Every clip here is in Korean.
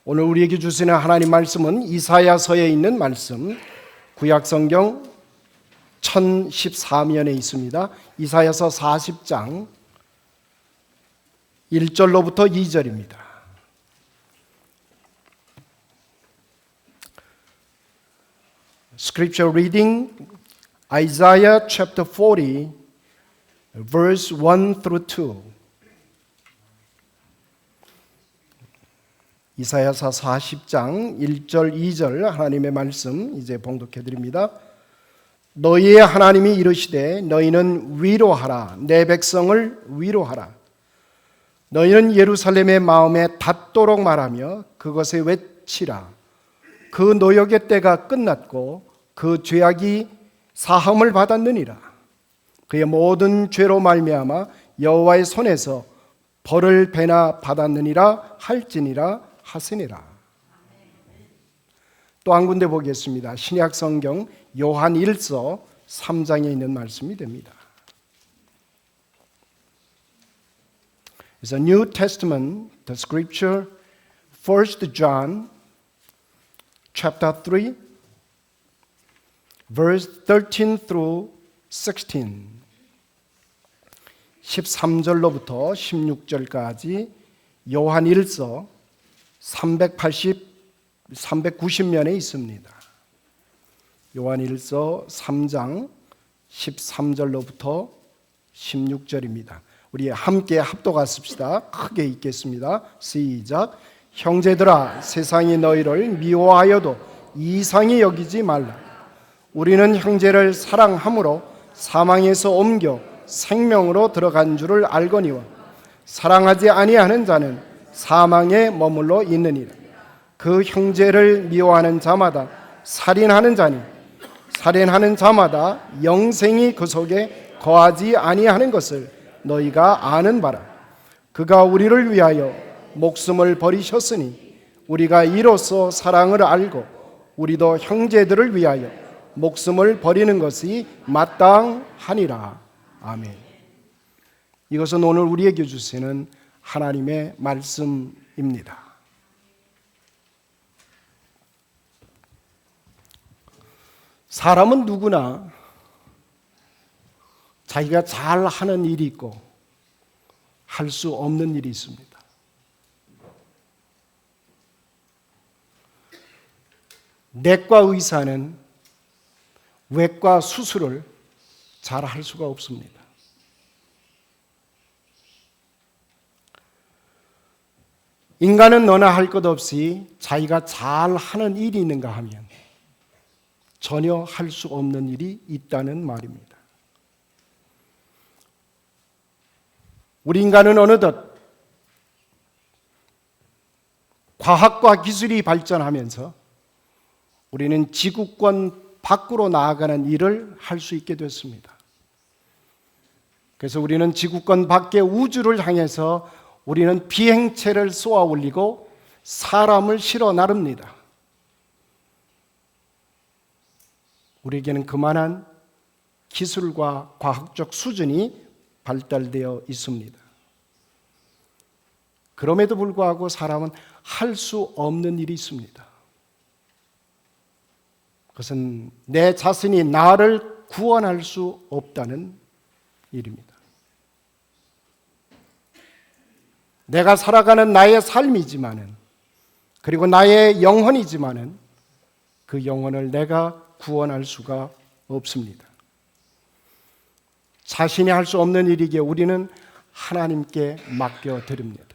오늘 우리에게 주시는 하나님 말씀은 이사야서에 있는 말씀, 구약성경 1014면에 있습니다. 이사야서 40장 1절로부터 2절입니다. Scripture reading, Isaiah chapter 40, verse 1 through 2. 이사야서 40장 1절 2절 하나님의 말씀 이제 봉독해 드립니다. 너희의 하나님이 이르시되 너희는 위로하라, 내 백성을 위로하라. 너희는 예루살렘의 마음에 닿도록 말하며 그것에 외치라. 그 노역의 때가 끝났고 그 죄악이 사함을 받았느니라. 그의 모든 죄로 말미암아 여호와의 손에서 벌을 배나 받았느니라 할지니라 하시니라. 또 한 군데 보겠습니다. 신약 성경 요한 1서 3장에 있는 말씀이 됩니다. It's a New Testament, the scripture, 1 John chapter 3, verse 13 through 16. 13절로부터 16절까지 요한 1서 390면에 있습니다. 요한 1서 3장 13절로부터 16절입니다. 우리 함께 합독하십시다. 크게 읽겠습니다. 시작. 형제들아, 세상이 너희를 미워하여도 이상히 여기지 말라. 우리는 형제를 사랑함으로 사망에서 옮겨 생명으로 들어간 줄을 알거니와 사랑하지 아니하는 자는 사망에 머물러 있느니라. 그 형제를 미워하는 자마다 살인하는 자니 살인하는 자마다 영생이 그 속에 거하지 아니하는 것을 너희가 아는 바라. 그가 우리를 위하여 목숨을 버리셨으니 우리가 이로써 사랑을 알고 우리도 형제들을 위하여 목숨을 버리는 것이 마땅하니라. 아멘. 이것은 오늘 우리에게 주시는 하나님의 말씀입니다. 사람은 누구나 자기가 잘 하는 일이 있고 할 수 없는 일이 있습니다. 내과 의사는 외과 수술을 잘 할 수가 없습니다. 인간은 너나 할 것 없이 자기가 잘 하는 일이 있는가 하면 전혀 할 수 없는 일이 있다는 말입니다. 우리 인간은 어느덧 과학과 기술이 발전하면서 우리는 지구권 밖으로 나아가는 일을 할 수 있게 됐습니다. 그래서 우리는 지구권 밖의 우주를 향해서 우리는 비행체를 쏘아 올리고 사람을 실어 나릅니다. 우리에게는 그만한 기술과 과학적 수준이 발달되어 있습니다. 그럼에도 불구하고 사람은 할 수 없는 일이 있습니다. 그것은 내 자신이 나를 구원할 수 없다는 일입니다. 내가 살아가는 나의 삶이지만은 그리고 나의 영혼이지만은 그 영혼을 내가 구원할 수가 없습니다. 자신이 할 수 없는 일이기에 우리는 하나님께 맡겨드립니다.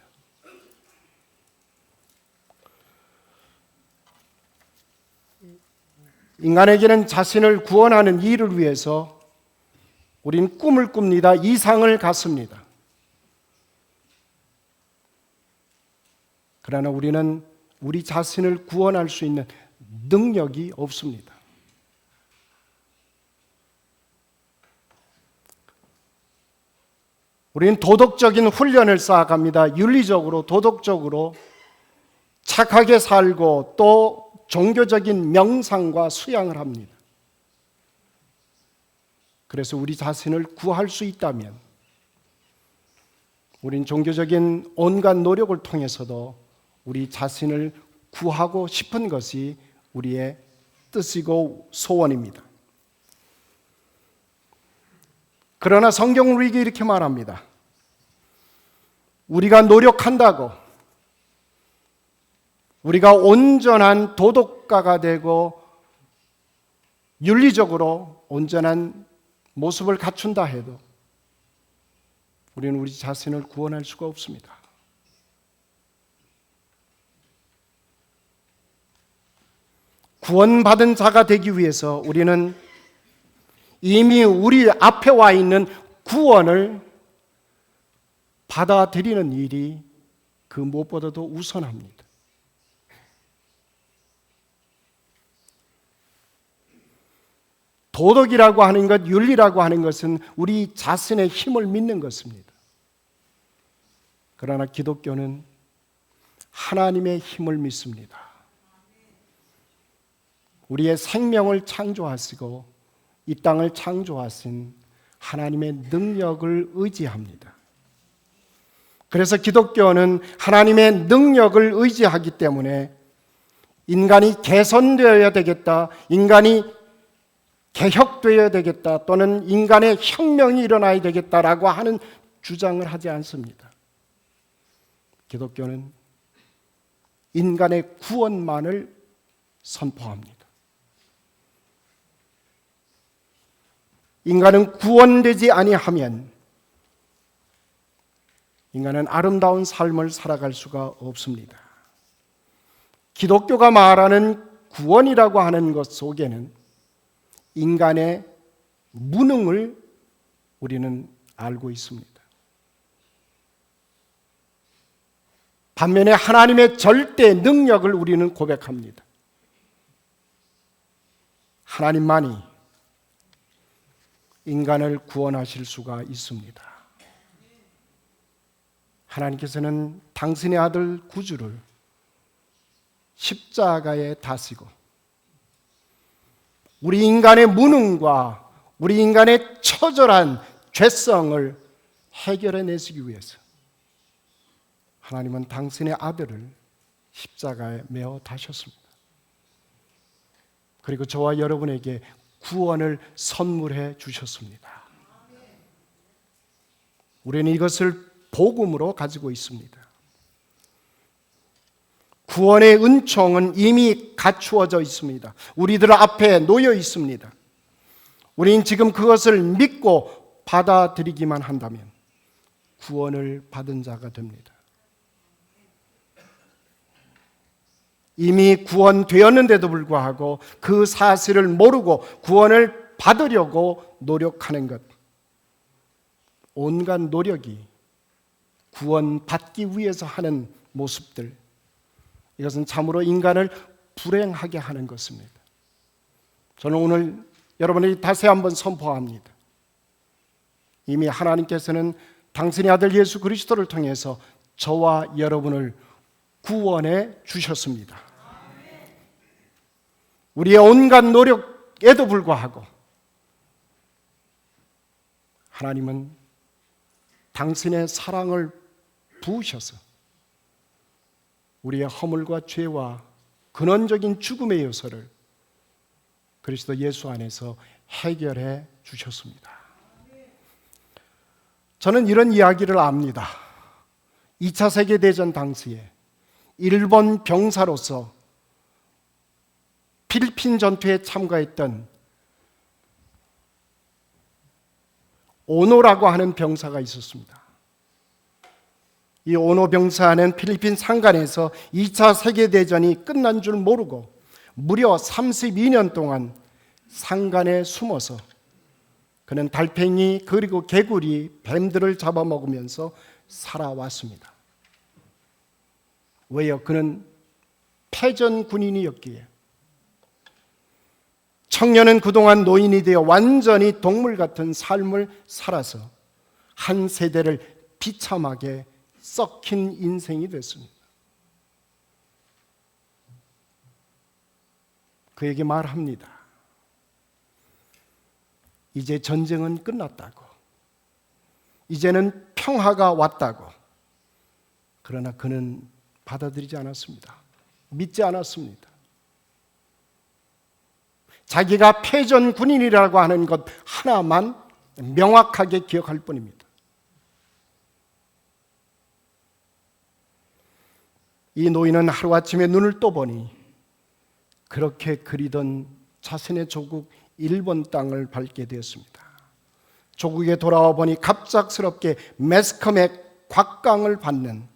인간에게는 자신을 구원하는 일을 위해서 우리는 꿈을 꿉니다. 이상을 갖습니다. 그러나 우리는 우리 자신을 구원할 수 있는 능력이 없습니다. 우리는 도덕적인 훈련을 쌓아갑니다. 윤리적으로, 도덕적으로 착하게 살고 또 종교적인 명상과 수양을 합니다. 그래서 우리 자신을 구할 수 있다면 우린 종교적인 온갖 노력을 통해서도 우리 자신을 구하고 싶은 것이 우리의 뜻이고 소원입니다. 그러나 성경은 우리에게 이렇게 말합니다. 우리가 노력한다고 우리가 온전한 도덕가가 되고 윤리적으로 온전한 모습을 갖춘다 해도 우리는 우리 자신을 구원할 수가 없습니다. 구원받은 자가 되기 위해서 우리는 이미 우리 앞에 와 있는 구원을 받아들이는 일이 그 무엇보다도 우선합니다. 도덕이라고 하는 것, 윤리라고 하는 것은 우리 자신의 힘을 믿는 것입니다. 그러나 기독교는 하나님의 힘을 믿습니다. 우리의 생명을 창조하시고 이 땅을 창조하신 하나님의 능력을 의지합니다. 그래서 기독교는 하나님의 능력을 의지하기 때문에 인간이 개선되어야 되겠다, 인간이 개혁되어야 되겠다, 또는 인간의 혁명이 일어나야 되겠다라고 하는 주장을 하지 않습니다. 기독교는 인간의 구원만을 선포합니다. 인간은 구원되지 아니하면 인간은 아름다운 삶을 살아갈 수가 없습니다. 기독교가 말하는 구원이라고 하는 것 속에는 인간의 무능을 우리는 알고 있습니다. 반면에 하나님의 절대 능력을 우리는 고백합니다. 하나님만이 인간을 구원하실 수가 있습니다. 하나님께서는 당신의 아들 구주를 십자가에 다시고 우리 인간의 무능과 우리 인간의 처절한 죄성을 해결해 내시기 위해서 하나님은 당신의 아들을 십자가에 메어 다셨습니다. 그리고 저와 여러분에게 구원을 선물해 주셨습니다. 우리는 이것을 복음으로 가지고 있습니다. 구원의 은총은 이미 갖추어져 있습니다. 우리들 앞에 놓여 있습니다. 우리는 지금 그것을 믿고 받아들이기만 한다면 구원을 받은 자가 됩니다. 이미 구원되었는데도 불구하고 그 사실을 모르고 구원을 받으려고 노력하는 것, 온갖 노력이 구원받기 위해서 하는 모습들, 이것은 참으로 인간을 불행하게 하는 것입니다. 저는 오늘 여러분에게 다시 한번 선포합니다. 이미 하나님께서는 당신의 아들 예수 그리스도를 통해서 저와 여러분을 구원해 주셨습니다. 우리의 온갖 노력에도 불구하고 하나님은 당신의 사랑을 부으셔서 우리의 허물과 죄와 근원적인 죽음의 요소를 그리스도 예수 안에서 해결해 주셨습니다. 저는 이런 이야기를 압니다. 2차 세계대전 당시에 일본 병사로서 필리핀 전투에 참가했던 오노라고 하는 병사가 있었습니다. 이 오노 병사는 필리핀 상간에서 2차 세계대전이 끝난 줄 모르고 무려 32년 동안 상간에 숨어서 그는 달팽이 그리고 개구리, 뱀들을 잡아먹으면서 살아왔습니다. 왜요? 그는 패전 군인이었기에. 청년은 그동안 노인이 되어 완전히 동물 같은 삶을 살아서 한 세대를 비참하게 썩힌 인생이 됐습니다. 그에게 말합니다. 이제 전쟁은 끝났다고. 이제는 평화가 왔다고. 그러나 그는 받아들이지 않았습니다. 믿지 않았습니다. 자기가 패전 군인이라고 하는 것 하나만 명확하게 기억할 뿐입니다. 이 노인은 하루아침에 눈을 떠보니 그렇게 그리던 자신의 조국 일본 땅을 밟게 되었습니다. 조국에 돌아와 보니 갑작스럽게 매스컴의 곽강을 받는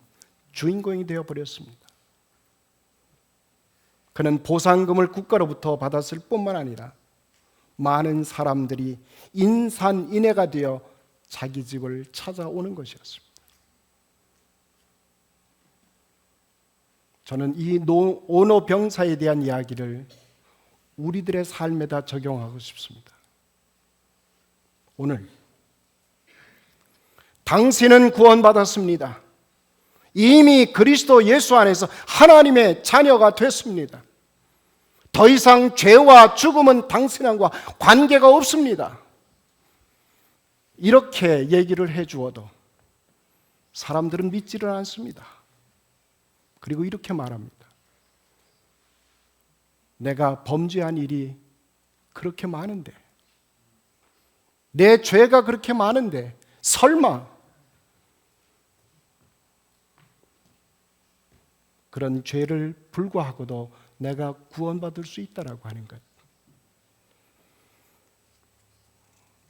주인공이 되어버렸습니다. 그는 보상금을 국가로부터 받았을 뿐만 아니라 많은 사람들이 인산인해가 되어 자기 집을 찾아오는 것이었습니다. 저는 이 오노 병사에 대한 이야기를 우리들의 삶에다 적용하고 싶습니다. 오늘 당신은 구원받았습니다. 이미 그리스도 예수 안에서 하나님의 자녀가 됐습니다. 더 이상 죄와 죽음은 당신과 관계가 없습니다. 이렇게 얘기를 해주어도 사람들은 믿지를 않습니다. 그리고 이렇게 말합니다. 내가 범죄한 일이 그렇게 많은데, 내 죄가 그렇게 많은데 설마 그런 죄를 불구하고도 내가 구원받을 수 있다라고 하는 것.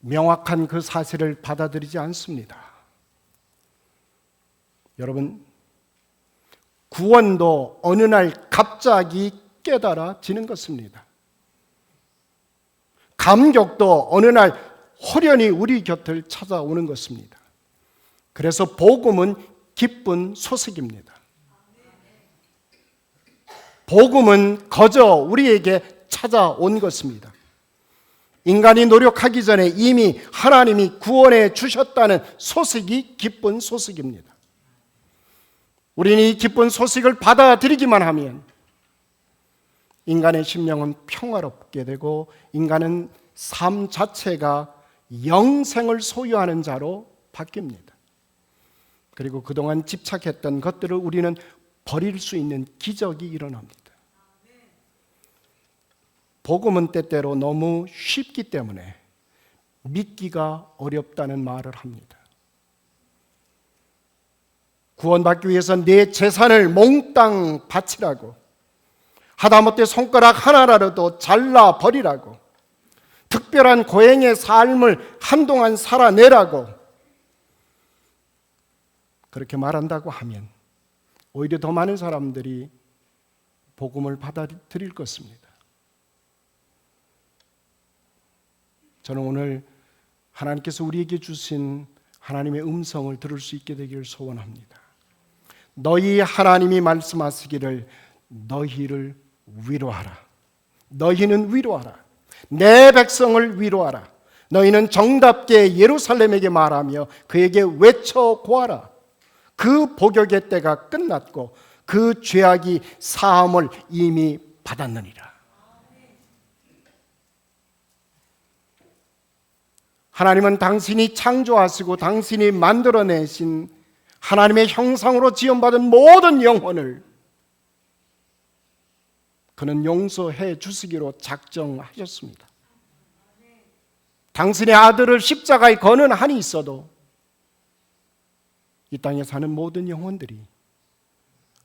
명확한 그 사실을 받아들이지 않습니다. 여러분, 구원도 어느 날 갑자기 깨달아지는 것입니다. 감격도 어느 날 호련히 우리 곁을 찾아오는 것입니다. 그래서 복음은 기쁜 소식입니다. 복음은 거저 우리에게 찾아온 것입니다. 인간이 노력하기 전에 이미 하나님이 구원해 주셨다는 소식이 기쁜 소식입니다. 우리는 이 기쁜 소식을 받아들이기만 하면 인간의 심령은 평화롭게 되고 인간은 삶 자체가 영생을 소유하는 자로 바뀝니다. 그리고 그동안 집착했던 것들을 우리는 버릴 수 있는 기적이 일어납니다. 복음은 때때로 너무 쉽기 때문에 믿기가 어렵다는 말을 합니다. 구원받기 위해서 내 재산을 몽땅 바치라고, 하다못해 손가락 하나라도 잘라버리라고, 특별한 고행의 삶을 한동안 살아내라고 그렇게 말한다고 하면 오히려 더 많은 사람들이 복음을 받아들일 것입니다. 저는 오늘 하나님께서 우리에게 주신 하나님의 음성을 들을 수 있게 되기를 소원합니다. 너희 하나님이 말씀하시기를 너희를 위로하라. 너희는 위로하라. 내 백성을 위로하라. 너희는 정답게 예루살렘에게 말하며 그에게 외쳐 고하라. 그 복역의 때가 끝났고 그 죄악이 사함을 이미 받았느니라. 하나님은 당신이 창조하시고 당신이 만들어내신 하나님의 형상으로 지음받은 모든 영혼을 그는 용서해 주시기로 작정하셨습니다. 당신의 아들을 십자가에 거는 한이 있어도 이 땅에 사는 모든 영혼들이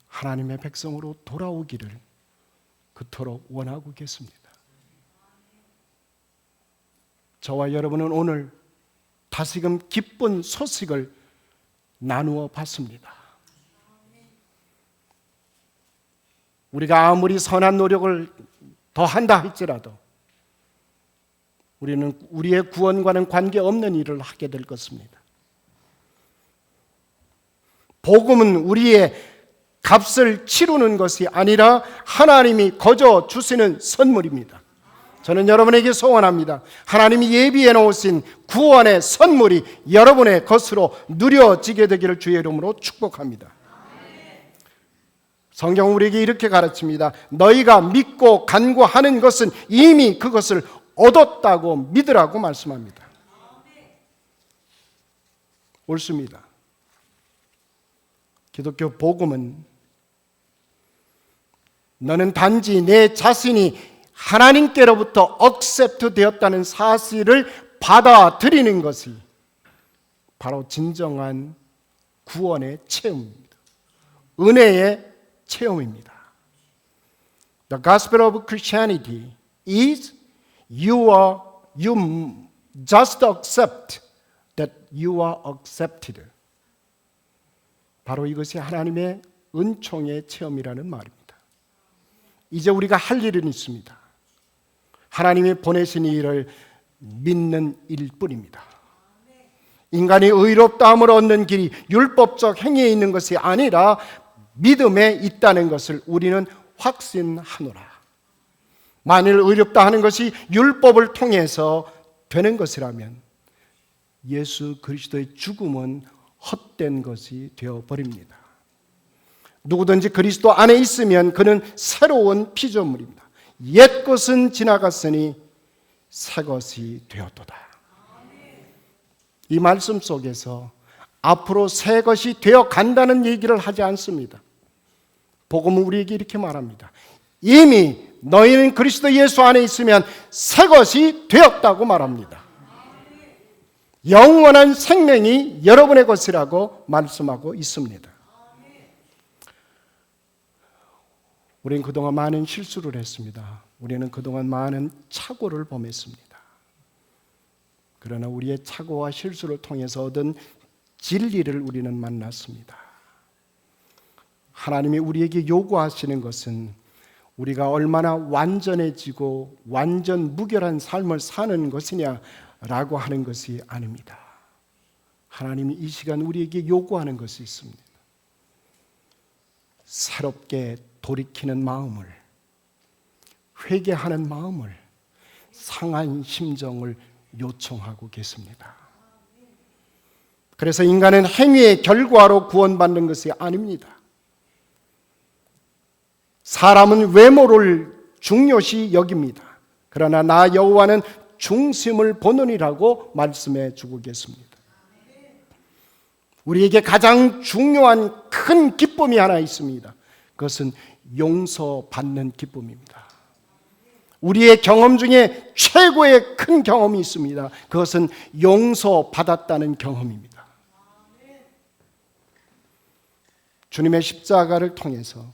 하나님의 백성으로 돌아오기를 그토록 원하고 계십니다. 저와 여러분은 오늘 다시금 기쁜 소식을 나누어 봤습니다. 우리가 아무리 선한 노력을 더 한다 할지라도 우리는 우리의 구원과는 관계없는 일을 하게 될 것입니다. 복음은 우리의 값을 치르는 것이 아니라 하나님이 거저 주시는 선물입니다. 저는 여러분에게 소원합니다. 하나님이 예비해 놓으신 구원의 선물이 여러분의 것으로 누려지게 되기를 주의 이름으로 축복합니다. 성경은 우리에게 이렇게 가르칩니다. 너희가 믿고 간구하는 것은 이미 그것을 얻었다고 믿으라고 말씀합니다. 옳습니다. 기독교 복음은 너는 단지 내 자신이 하나님께로부터 accept 되었다는 사실을 받아들이는 것이 바로 진정한 구원의 체험입니다. 은혜의 체험입니다. The gospel of Christianity is you just accept that you are accepted. 바로 이것이 하나님의 은총의 체험이라는 말입니다. 이제 우리가 할 일은 있습니다. 하나님이 보내신 일을 믿는 일뿐입니다. 인간이 의롭다함을 얻는 길이 율법적 행위에 있는 것이 아니라 믿음에 있다는 것을 우리는 확신하노라. 만일 의롭다 하는 것이 율법을 통해서 되는 것이라면 예수 그리스도의 죽음은 헛된 것이 되어버립니다. 누구든지 그리스도 안에 있으면 그는 새로운 피조물입니다. 옛 것은 지나갔으니 새 것이 되었도다. 이 말씀 속에서 앞으로 새 것이 되어 간다는 얘기를 하지 않습니다. 복음은 우리에게 이렇게 말합니다. 이미 너희는 그리스도 예수 안에 있으면 새 것이 되었다고 말합니다. 영원한 생명이 여러분의 것이라고 말씀하고 있습니다. 우리는 그동안 많은 실수를 했습니다. 우리는 그동안 많은 착오를 범했습니다. 그러나 우리의 착오와 실수를 통해서 얻은 진리를 우리는 만났습니다. 하나님이 우리에게 요구하시는 것은 우리가 얼마나 완전해지고 완전 무결한 삶을 사는 것이냐라고 하는 것이 아닙니다. 하나님이 이 시간 우리에게 요구하는 것이 있습니다. 새롭게 돌이키는 마음을, 회개하는 마음을, 상한 심정을 요청하고 계십니다. 그래서 인간은 행위의 결과로 구원받는 것이 아닙니다. 사람은 외모를 중요시 여깁니다. 그러나 나 여호와는 중심을 보느니라고 말씀해 주고 계십니다. 우리에게 가장 중요한 큰 기쁨이 하나 있습니다. 그것은 용서받는 기쁨입니다. 우리의 경험 중에 최고의 큰 경험이 있습니다. 그것은 용서받았다는 경험입니다. 주님의 십자가를 통해서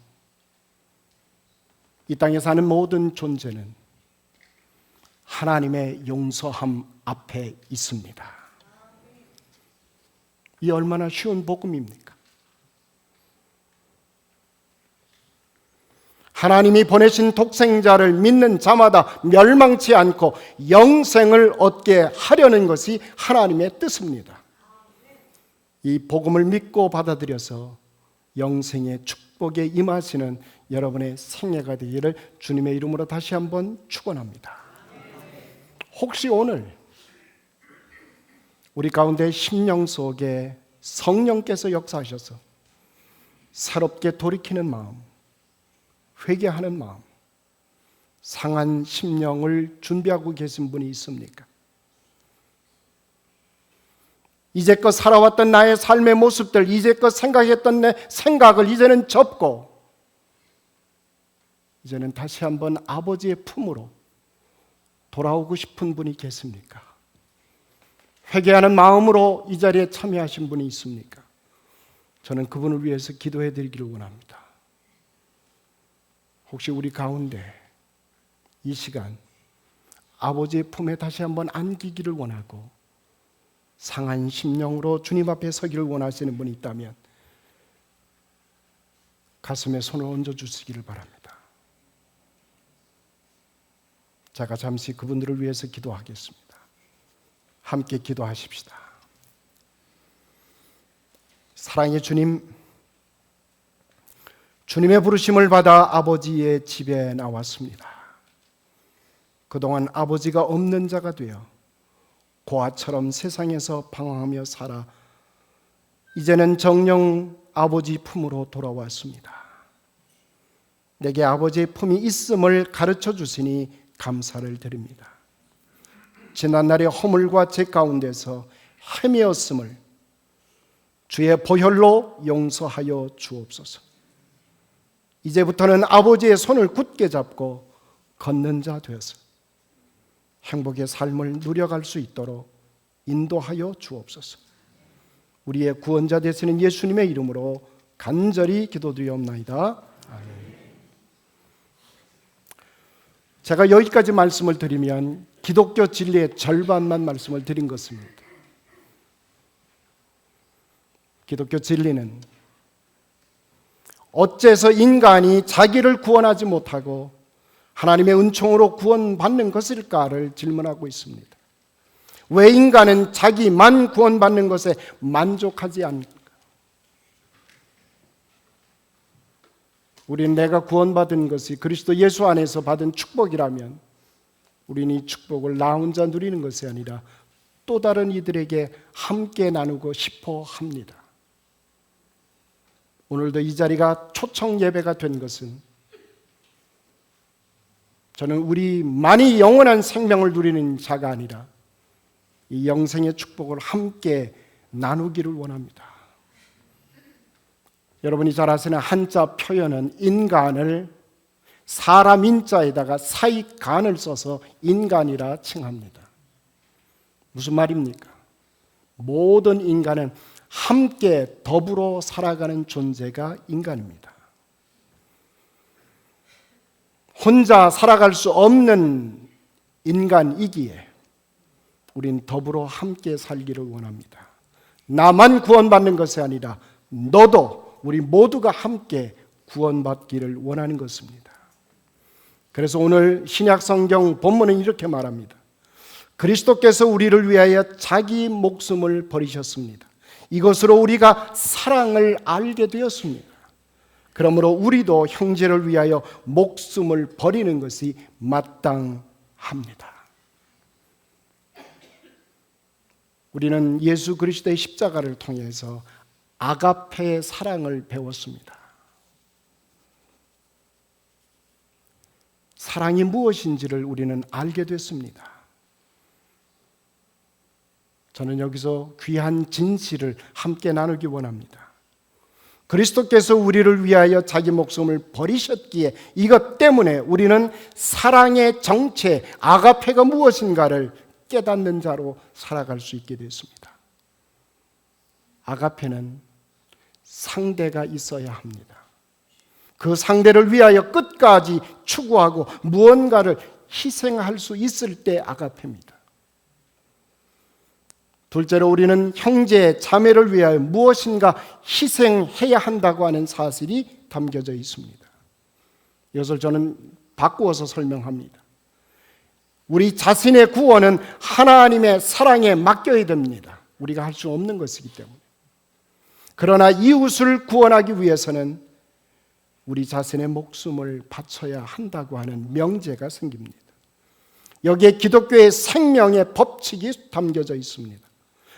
이 땅에 사는 모든 존재는 하나님의 용서함 앞에 있습니다. 이 얼마나 쉬운 복음입니까? 하나님이 보내신 독생자를 믿는 자마다 멸망치 않고 영생을 얻게 하려는 것이 하나님의 뜻입니다. 이 복음을 믿고 받아들여서 영생의 축복에 임하시는 여러분의 생애가 되기를 주님의 이름으로 다시 한번 축원합니다. 혹시 오늘 우리 가운데 심령 속에 성령께서 역사하셔서 새롭게 돌이키는 마음, 회개하는 마음, 상한 심령을 준비하고 계신 분이 있습니까? 이제껏 살아왔던 나의 삶의 모습들, 이제껏 생각했던 내 생각을 이제는 접고 이제는 다시 한번 아버지의 품으로 돌아오고 싶은 분이 계십니까? 회개하는 마음으로 이 자리에 참여하신 분이 있습니까? 저는 그분을 위해서 기도해 드리기를 원합니다. 혹시 우리 가운데 이 시간 아버지의 품에 다시 한번 안기기를 원하고 상한 심령으로 주님 앞에 서기를 원하시는 분이 있다면 가슴에 손을 얹어 주시기를 바랍니다. 제가 잠시 그분들을 위해서 기도하겠습니다. 함께 기도하십시다. 사랑의 주님, 주님의 부르심을 받아 아버지의 집에 나왔습니다. 그동안 아버지가 없는 자가 되어 고아처럼 세상에서 방황하며 살아 이제는 정녕 아버지 품으로 돌아왔습니다. 내게 아버지의 품이 있음을 가르쳐 주시니 감사를 드립니다. 지난날의 허물과 죄 가운데서 헤매었음을 주의 보혈로 용서하여 주옵소서. 이제부터는 아버지의 손을 굳게 잡고 걷는 자 되어서 행복의 삶을 누려갈 수 있도록 인도하여 주옵소서. 우리의 구원자 되시는 예수님의 이름으로 간절히 기도드리옵나이다. 아멘. 제가 여기까지 말씀을 드리면 기독교 진리의 절반만 말씀을 드린 것입니다. 기독교 진리는 어째서 인간이 자기를 구원하지 못하고 하나님의 은총으로 구원받는 것일까를 질문하고 있습니다. 왜 인간은 자기만 구원받는 것에 만족하지 않을까? 우리는 내가 구원받은 것이 그리스도 예수 안에서 받은 축복이라면 우리는 이 축복을 나 혼자 누리는 것이 아니라 또 다른 이들에게 함께 나누고 싶어 합니다. 오늘도 이 자리가 초청 예배가 된 것은 저는 우리만이 영원한 생명을 누리는 자가 아니라 이 영생의 축복을 함께 나누기를 원합니다. 여러분이 잘 아시는 한자 표현은 인간을 사람 인자에다가 사익간을 써서 인간이라 칭합니다. 무슨 말입니까? 모든 인간은 함께 더불어 살아가는 존재가 인간입니다. 혼자 살아갈 수 없는 인간이기에 우린 더불어 함께 살기를 원합니다. 나만 구원받는 것이 아니라 너도 우리 모두가 함께 구원받기를 원하는 것입니다. 그래서 오늘 신약 성경 본문은 이렇게 말합니다. 그리스도께서 우리를 위하여 자기 목숨을 버리셨습니다. 이것으로 우리가 사랑을 알게 되었습니다. 그러므로 우리도 형제를 위하여 목숨을 버리는 것이 마땅합니다. 우리는 예수 그리스도의 십자가를 통해서 아가페의 사랑을 배웠습니다. 사랑이 무엇인지를 우리는 알게 됐습니다. 저는 여기서 귀한 진실을 함께 나누기 원합니다. 그리스도께서 우리를 위하여 자기 목숨을 버리셨기에 이것 때문에 우리는 사랑의 정체, 아가페가 무엇인가를 깨닫는 자로 살아갈 수 있게 됐습니다. 아가페는 상대가 있어야 합니다. 그 상대를 위하여 끝까지 추구하고 무언가를 희생할 수 있을 때 아가페입니다. 둘째로 우리는 형제, 자매를 위하여 무엇인가 희생해야 한다고 하는 사실이 담겨져 있습니다. 이것을 저는 바꾸어서 설명합니다. 우리 자신의 구원은 하나님의 사랑에 맡겨야 됩니다. 우리가 할 수 없는 것이기 때문에. 그러나 이웃을 구원하기 위해서는 우리 자신의 목숨을 바쳐야 한다고 하는 명제가 생깁니다. 여기에 기독교의 생명의 법칙이 담겨져 있습니다.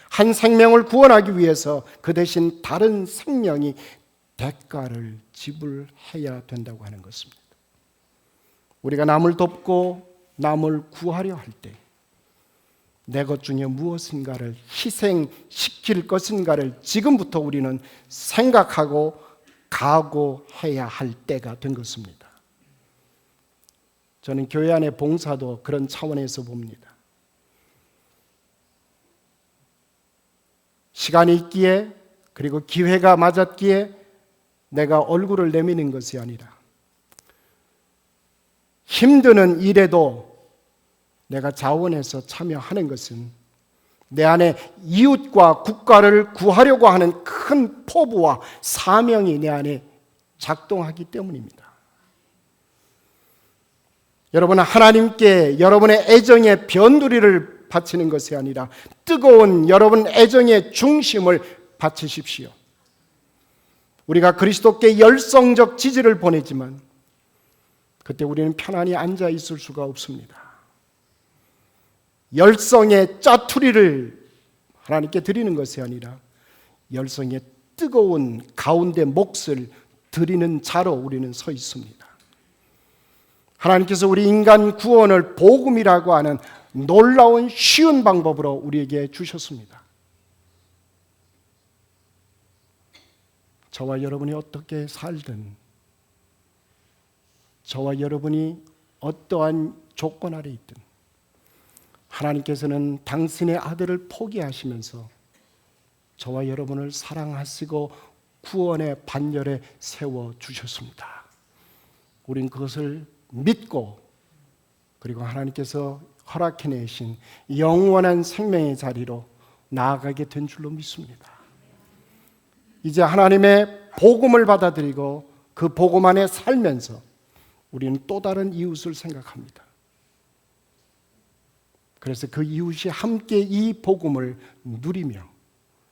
한 생명을 구원하기 위해서 그 대신 다른 생명이 대가를 지불해야 된다고 하는 것입니다. 우리가 남을 돕고 남을 구하려 할 때 내 것 중에 무엇인가를 희생시킬 것인가를 지금부터 우리는 생각하고 각오해야 할 때가 된 것입니다. 저는 교회 안의 봉사도 그런 차원에서 봅니다. 시간이 있기에 그리고 기회가 맞았기에 내가 얼굴을 내미는 것이 아니라 힘드는 일에도 내가 자원해서 참여하는 것은 내 안에 이웃과 국가를 구하려고 하는 큰 포부와 사명이 내 안에 작동하기 때문입니다. 여러분은 하나님께 여러분의 애정의 변두리를 바치는 것이 아니라 뜨거운 여러분 애정의 중심을 바치십시오. 우리가 그리스도께 열성적 지지를 보내지만 그때 우리는 편안히 앉아 있을 수가 없습니다. 열성의 짜투리를 하나님께 드리는 것이 아니라 열성의 뜨거운 가운데 몫을 드리는 자로 우리는 서 있습니다. 하나님께서 우리 인간 구원을 복음이라고 하는 놀라운 쉬운 방법으로 우리에게 주셨습니다. 저와 여러분이 어떻게 살든 저와 여러분이 어떠한 조건 아래 있든 하나님께서는 당신의 아들을 포기하시면서 저와 여러분을 사랑하시고 구원의 반열에 세워주셨습니다. 우린 그것을 믿고 그리고 하나님께서 허락해 내신 영원한 생명의 자리로 나아가게 된 줄로 믿습니다. 이제 하나님의 복음을 받아들이고 그 복음 안에 살면서 우리는 또 다른 이웃을 생각합니다. 그래서 그 이웃이 함께 이 복음을 누리며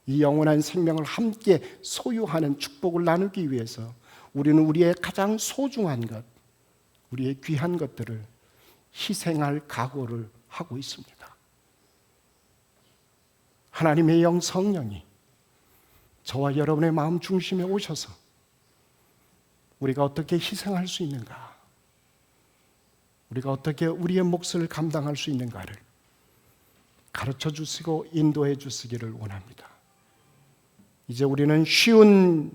이 영원한 생명을 함께 소유하는 축복을 나누기 위해서 우리는 우리의 가장 소중한 것, 우리의 귀한 것들을 희생할 각오를 하고 있습니다. 하나님의 영 성령이 저와 여러분의 마음 중심에 오셔서 우리가 어떻게 희생할 수 있는가, 우리가 어떻게 우리의 몫을 감당할 수 있는가를 가르쳐 주시고 인도해 주시기를 원합니다. 이제 우리는 쉬운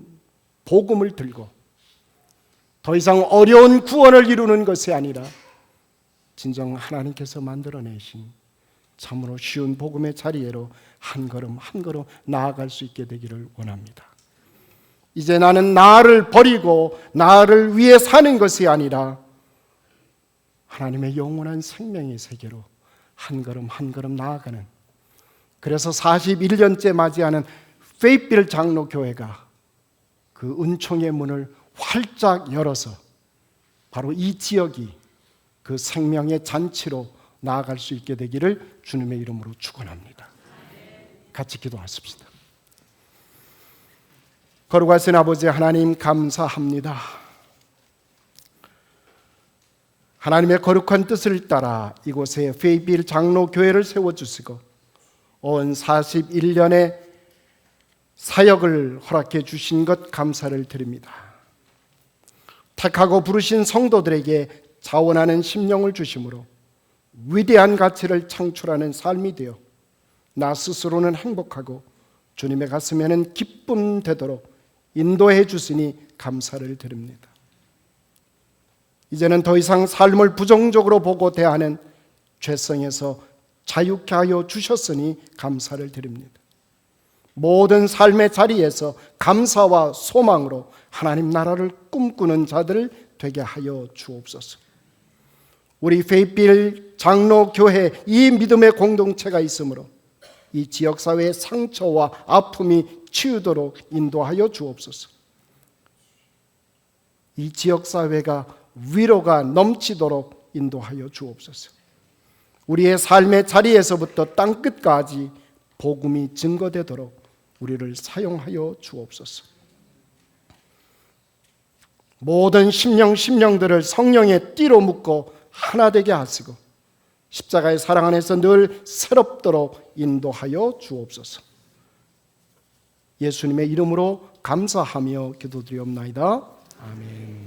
복음을 들고 더 이상 어려운 구원을 이루는 것이 아니라 진정 하나님께서 만들어내신 참으로 쉬운 복음의 자리에로 한 걸음 한 걸음 나아갈 수 있게 되기를 원합니다. 이제 나는 나를 버리고 나를 위해 사는 것이 아니라 하나님의 영원한 생명의 세계로 한 걸음 한 걸음 나아가는, 그래서 41년째 맞이하는 페이필 장로교회가 그 은총의 문을 활짝 열어서 바로 이 지역이 그 생명의 잔치로 나아갈 수 있게 되기를 주님의 이름으로 축원합니다. 같이 기도하십시다. 거룩하신 아버지 하나님, 감사합니다. 하나님의 거룩한 뜻을 따라 이곳에 페이필 장로교회를 세워주시고 온 41년의 사역을 허락해 주신 것 감사를 드립니다. 택하고 부르신 성도들에게 자원하는 심령을 주심으로 위대한 가치를 창출하는 삶이 되어 나 스스로는 행복하고 주님의 가슴에는 기쁨 되도록 인도해 주시니 감사를 드립니다. 이제는 더 이상 삶을 부정적으로 보고 대하는 죄성에서 자유케 하여 주셨으니 감사를 드립니다. 모든 삶의 자리에서 감사와 소망으로 하나님 나라를 꿈꾸는 자들 되게 하여 주옵소서. 우리 페이필 장로교회 이 믿음의 공동체가 있으므로 이 지역사회의 상처와 아픔이 치유도록 인도하여 주옵소서. 이 지역사회가 위로가 넘치도록 인도하여 주옵소서. 우리의 삶의 자리에서부터 땅끝까지 복음이 증거되도록 우리를 사용하여 주옵소서. 모든 심령들을 성령의 띠로 묶고 하나 되게 하시고 십자가의 사랑 안에서 늘 새롭도록 인도하여 주옵소서. 예수님의 이름으로 감사하며 기도드리옵나이다. 아멘.